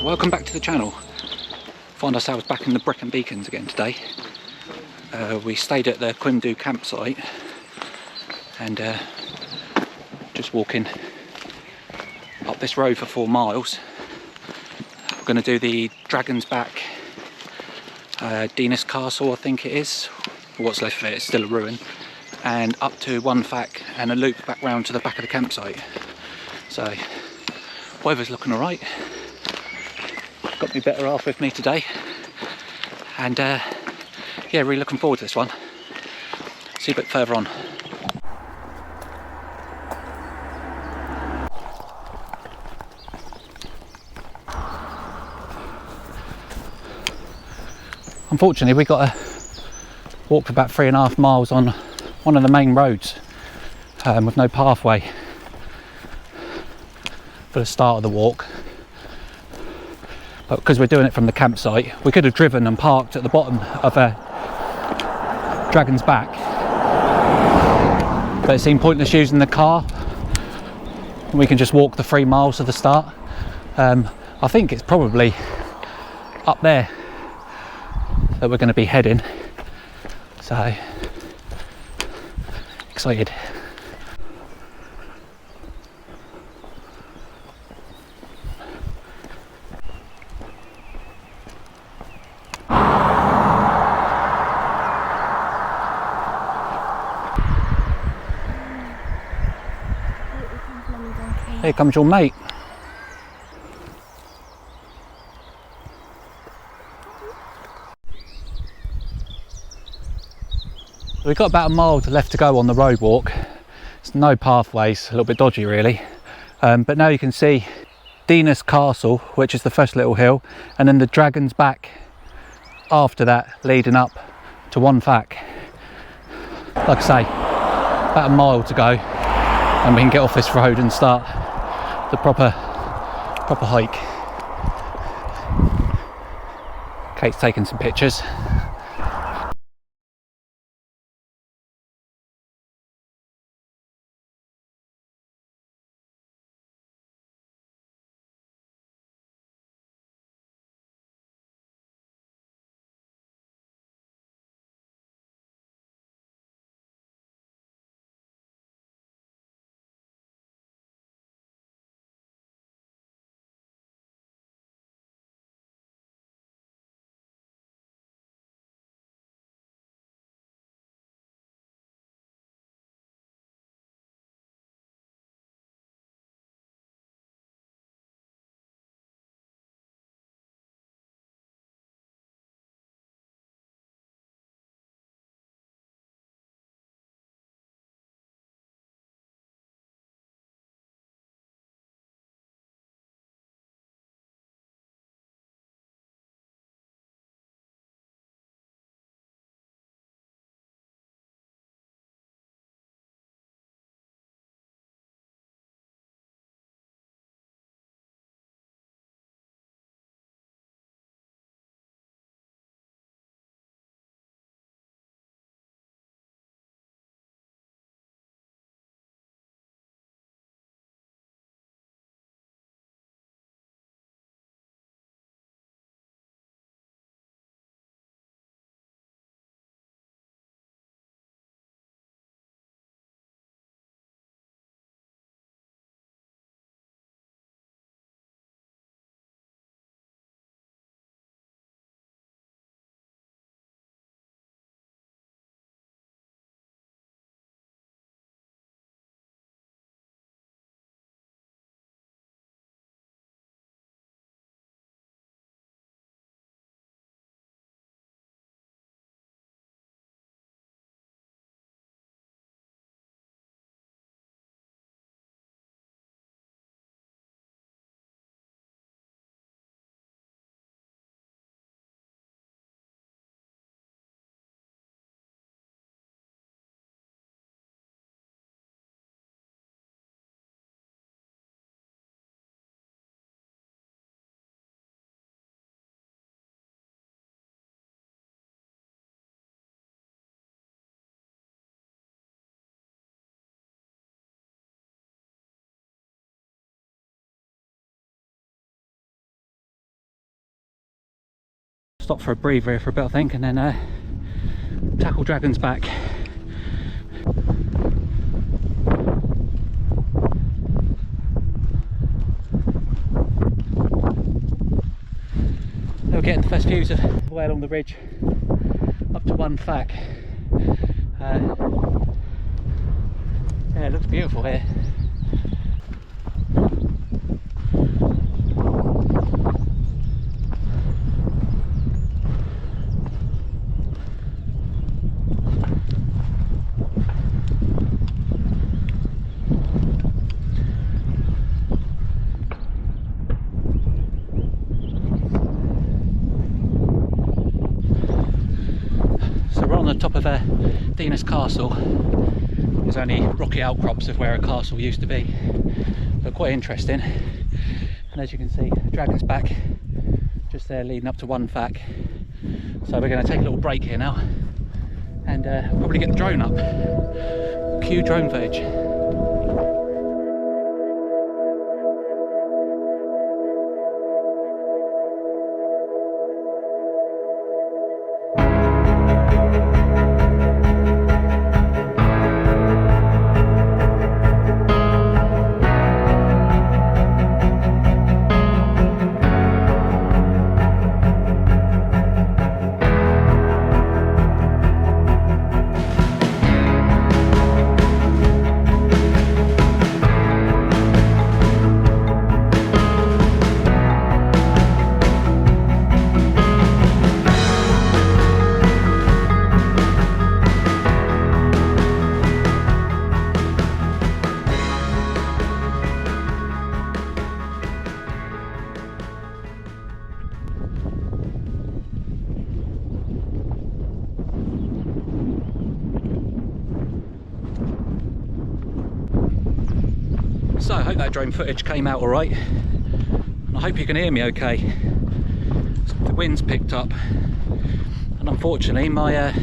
welcome back to the channel. Find ourselves back in the Brecon Beacons again today. We stayed at the Quimdu campsite and just walking up this road for 4 miles. We're going to do the Dragon's Back, Dinas Castle I think it is, what's left of it, it's still a ruin, and up to Waun Fach and a loop back round to the back of the campsite. So weather's looking alright. Got my better half with me today, and yeah, really looking forward to this one. See you a bit further on. Unfortunately, we got to walk for about 3.5 miles on one of the main roads with no pathway for the start of the walk. But because we're doing it from the campsite, we could have driven and parked at the bottom of a Dragon's Back, but it seemed pointless using the car. We can just walk the 3 miles to the start. I think it's probably up there that we're going to be heading, so excited. Here comes your mate. We've got about 1 mile left to go on the road walk. There's no pathways, a little bit dodgy really. But now you can see Dinas Castle, which is the first little hill, and then the Dragon's Back after that, leading up to Waun Fach. Like I say, about 1 mile to go, and we can get off this road and start the proper hike. Kate's taking some pictures. stop for a breather here for a bit, I think, and then tackle Dragon's Back. We're getting the first views of the way along the ridge up to Waun Fach. Yeah, it looks beautiful here. Top of Dinas Castle. There's only rocky outcrops of where a castle used to be, but quite interesting. And as you can see, Dragon's Back just there leading up to Waun Fach. So we're going to take a little break here now and probably get the drone up. Cue drone footage. So I hope that drone footage came out alright, and I hope you can hear me okay. The wind's picked up, and unfortunately my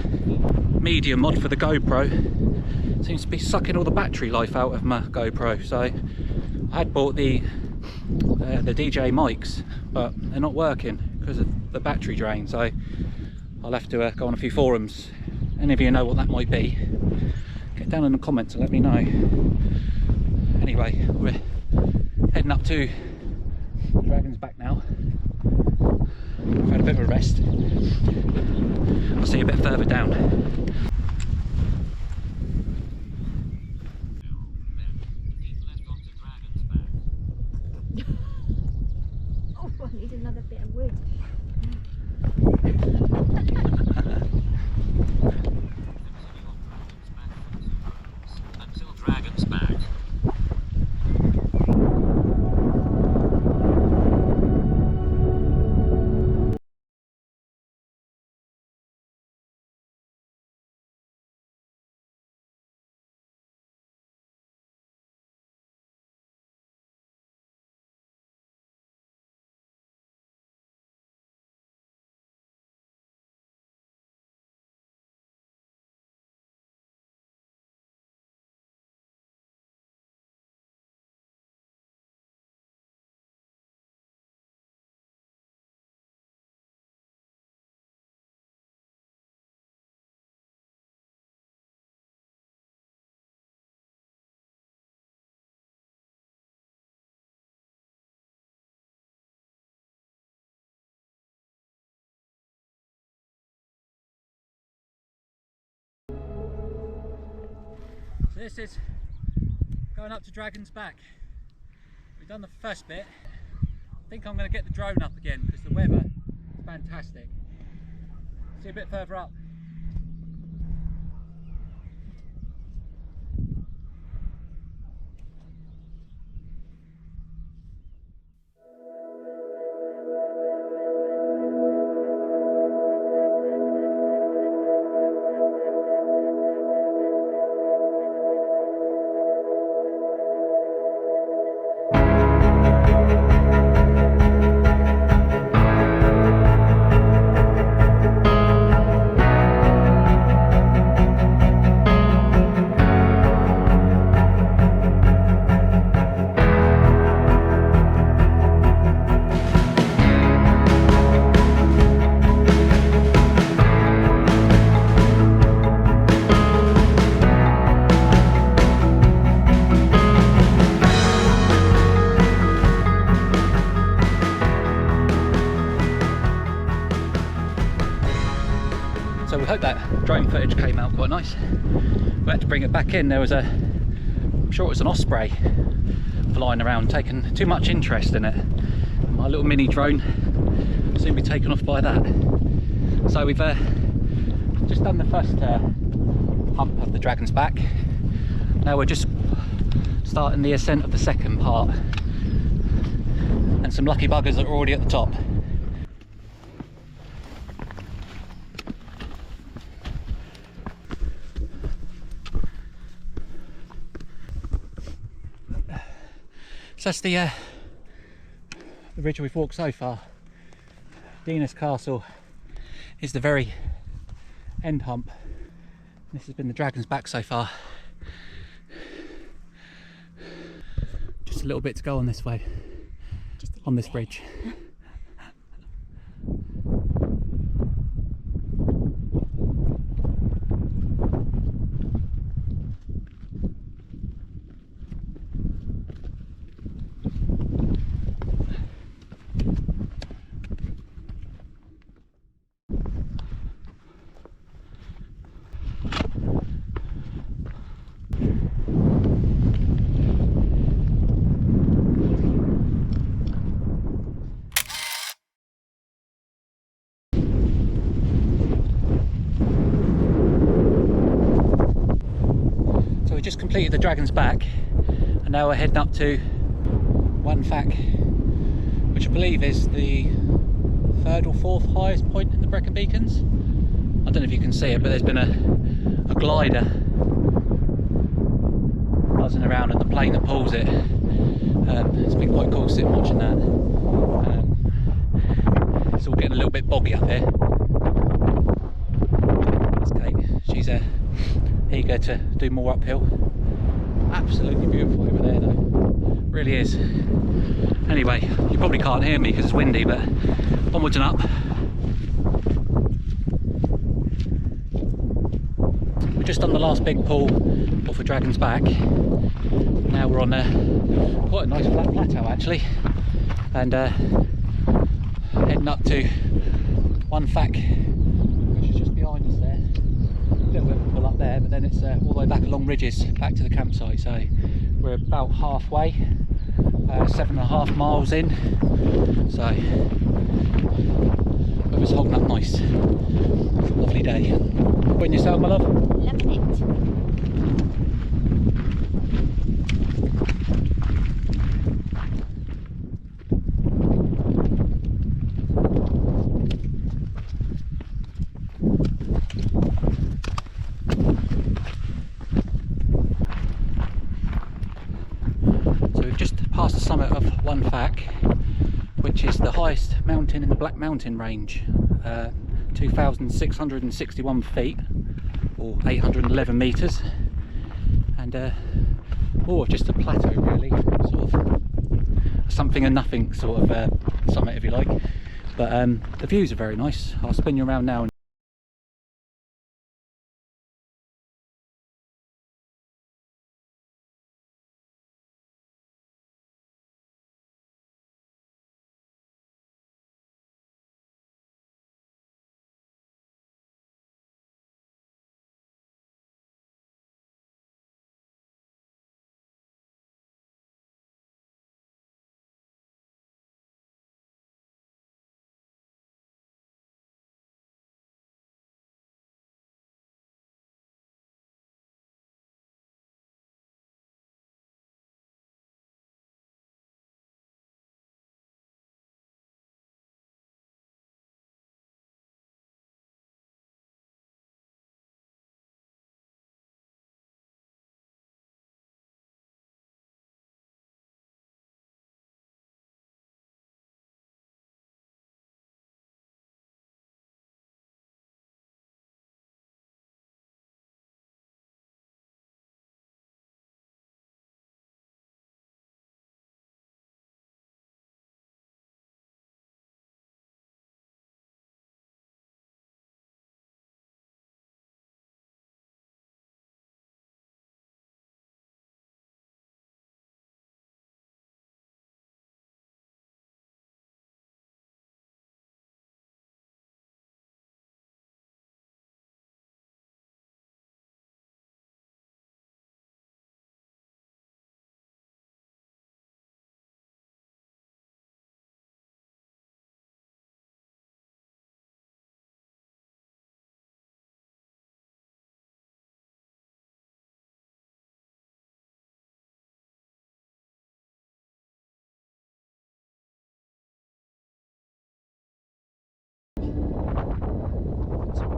medium mod for the GoPro seems to be sucking all the battery life out of my GoPro. So I had bought the DJ mics, but they're not working because of the battery drain, so I'll have to go on a few forums. Any of you know what that might be, get down in the comments and let me know. Anyway, we're heading up to Dragon's Back now. I've had a bit of a rest. I'll see you a bit further down. Oh, I need another bit of wood. Until Dragon's Back. So this is going up to Dragon's Back. We've done the first bit. I think I'm going to get the drone up again because the weather is fantastic. See a bit further up. So we hope that drone footage came out quite nice. We had to bring it back in. There was a, I'm sure it was an osprey flying around, taking too much interest in it. My little mini drone soon be taken off by that. So we've just done the first hump of the Dragon's Back. Now we're just starting the ascent of the second part, and some lucky buggers are already at the top. So that's the ridge we've walked so far. Dinas Castle is the very end hump. This has been the Dragon's Back so far. Just a little bit to go on this way, on this bridge. We just completed the Dragon's Back, and now we're heading up to Waun Fach, which I believe is the 3rd or 4th highest point in the Brecon Beacons. I don't know if you can see it, but there's been a glider buzzing around, and the plane that pulls it. It's been quite cool sitting watching that. It's all getting a little bit boggy up here. That's Kate. She's eager to do more uphill. Absolutely beautiful over there though, really is. Anyway, you probably can't hear me because it's windy, but onwards and up. We've just done the last big pull off the Dragon's Back. Now we're on quite a nice flat plateau actually, and heading up to Waun Fach, which is just behind us there. A little bit of a pull up there, but then it's all the way back along ridges back to the campsite. So we're about halfway, 7.5 miles in. So weather's holding up nice. It's a lovely day. Enjoying yourself, my love? Loving it. Past the summit of Waun Fach, which is the highest mountain in the Black Mountain range, 2,661 feet or 811 metres, and just a plateau really, sort of something and nothing sort of summit if you like, but the views are very nice. I'll spin you around now.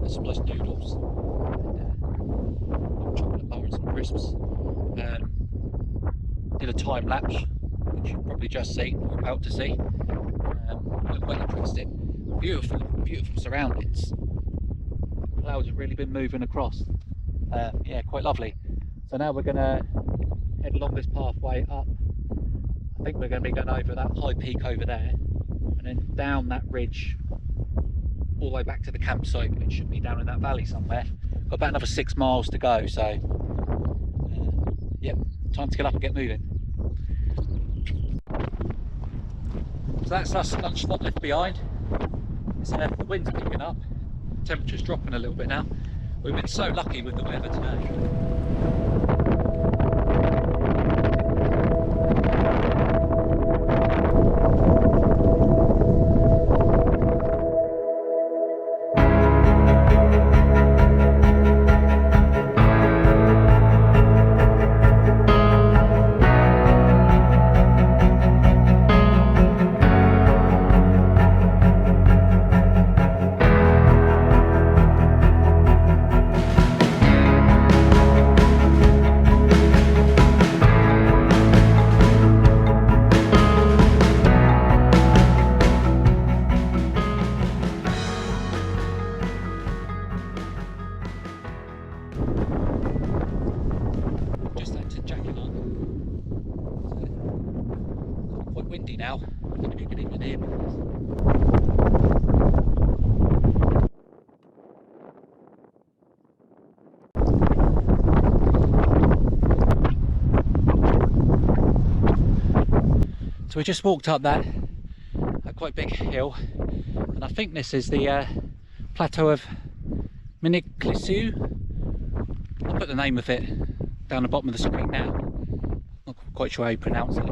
Some nice noodles and chocolate bar and some crisps. Did a time lapse, which you've probably just seen or about to see. Looked quite interesting. Beautiful, beautiful surroundings. Clouds have really been moving across. Yeah, quite lovely. So now we're going to head along this pathway up. I think we're going to be going over that high peak over there, and then down that ridge all the way back to the campsite, which should be down in that valley somewhere. Got about another 6 miles to go, so yep, time to get up and get moving. So that's us lunch spot left behind. It's, the wind's picking up, temperature's dropping a little bit now. We've been so lucky with the weather today. Windy now. I don't know if you can even hear me. So we just walked up that quite big hill, and I think this is the plateau of Manilwyn. I'll put the name of it down the bottom of the screen now. Not quite sure how you pronounce it.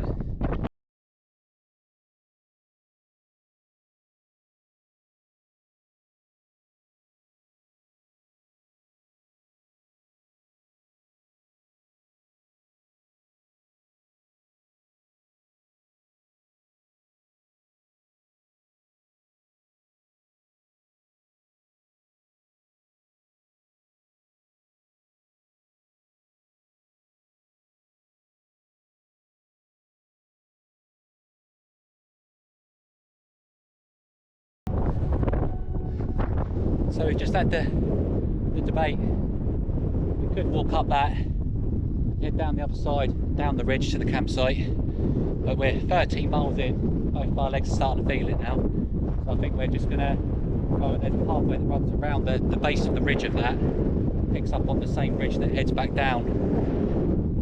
So we just had the debate. We could walk up that, head down the other side, down the ridge to the campsite, but we're 13 miles in, both our legs are starting to feel it now. So I think we're just going to go, there's a pathway that runs around the base of the ridge of that, picks up on the same ridge that heads back down,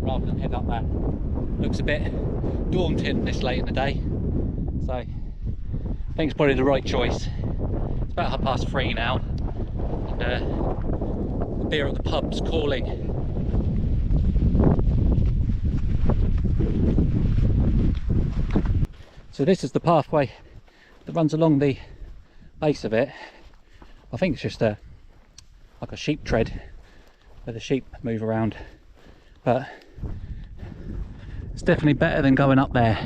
rather than head up that. Looks a bit daunting this late in the day, so I think it's probably the right choice. It's about 3:30 now. And the beer at the pub's calling. So this is the pathway that runs along the base of it. I think it's just like a sheep tread where the sheep move around, but it's definitely better than going up there,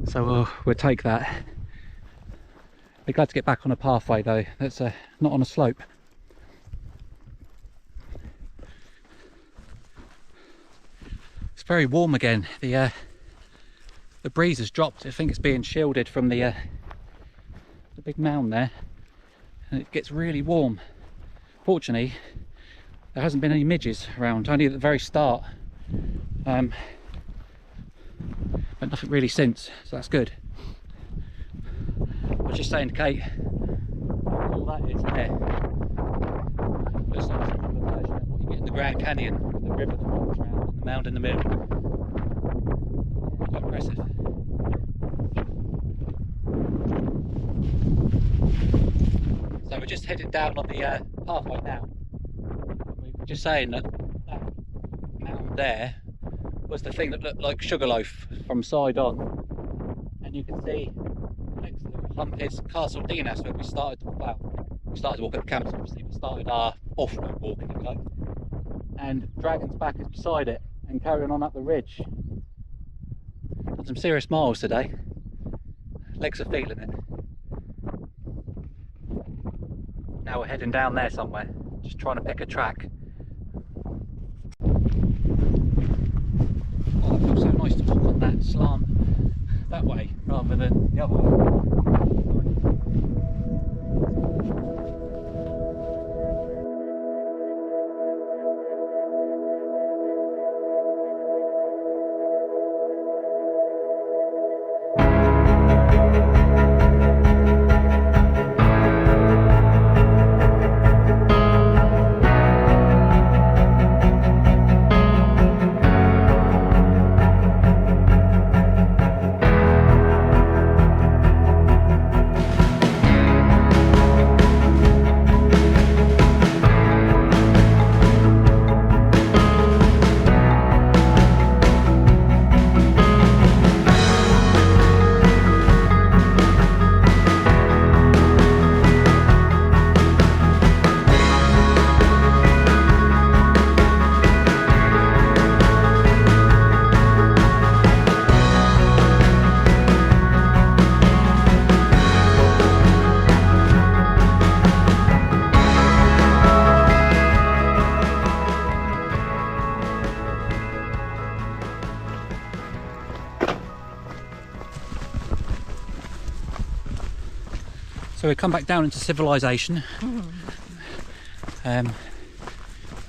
so we'll take that. Be glad to get back on a pathway though that's not on a slope. It's very warm again. The breeze has dropped. I think it's being shielded from the big mound there, and it gets really warm. Fortunately, there hasn't been any midges around, only at the very start, but nothing really since, so that's good. I was just saying to Kate, all that is there looks like a similar version of what you get in the Grand Canyon, with the river that runs around and the mound in the middle. Quite impressive. So we're just heading down on the pathway now. We were just saying that that mound there was the thing that looked like Sugarloaf from side on, and you can see next little hump is Castell Dinas, where we started to walk at the campsite, obviously, we started our off-road walk, if you like, and Dragon's Back is beside it and carrying on up the ridge. Done some serious miles today, legs are feeling it. Now we're heading down there somewhere, just trying to pick a track. Oh, it feels so nice to walk on that slant that way rather than the other way. So we come back down into civilization. I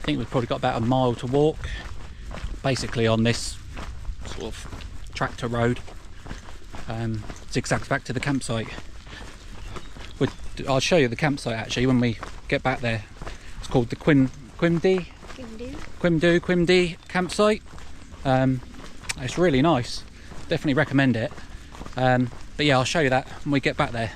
think we've probably got about a mile to walk, basically on this sort of tractor road. Zigzags back to the campsite. I'll show you the campsite actually when we get back there. It's called the Quimdy campsite. It's really nice. Definitely recommend it. But yeah, I'll show you that when we get back there.